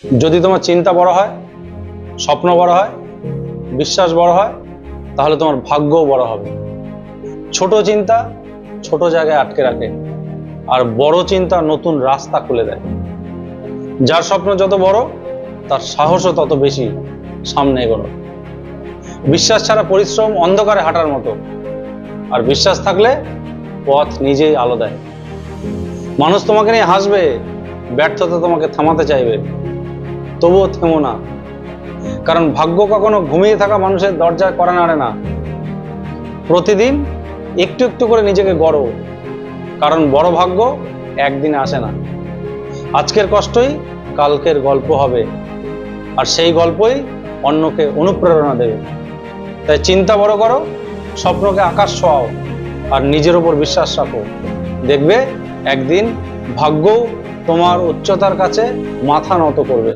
যদি তোমার চিন্তা বড় হয়, স্বপ্ন বড় হয়, বিশ্বাস বড় হয়, তাহলে তোমার ভাগ্যও বড় হবে। ছোট চিন্তা ছোট জায়গায় আটকে রাখে, আর বড় চিন্তা নতুন রাস্তা খুলে দেয়। যার স্বপ্ন যত বড়, তার সাহসও তত বেশি সামনে এগোনো। বিশ্বাস ছাড়া পরিশ্রম অন্ধকারে হাঁটার মতো, আর বিশ্বাস থাকলে পথ নিজেই আলো দেয়। মানুষ তোমাকে নিয়ে হাসবে, ব্যর্থতা তোমাকে থামাতে চাইবে, তবুও থেমো না। কারণ ভাগ্য কখনো ঘুমিয়ে থাকা মানুষের দরজায় কড়া নাড়ে না। প্রতিদিন একটু একটু করে নিজেকে গড়ো, কারণ বড় ভাগ্য একদিনে আসে না। আজকের কষ্টই কালকের গল্প হবে, আর সেই গল্পই অন্যকে অনুপ্রেরণা দেবে। তাই চিন্তা বড় করো, স্বপ্নকে আকাশ ছোঁয়াও, আর নিজের উপর বিশ্বাস রাখো। দেখবে একদিন ভাগ্যও তোমার উচ্চতার কাছে মাথা নত করবে।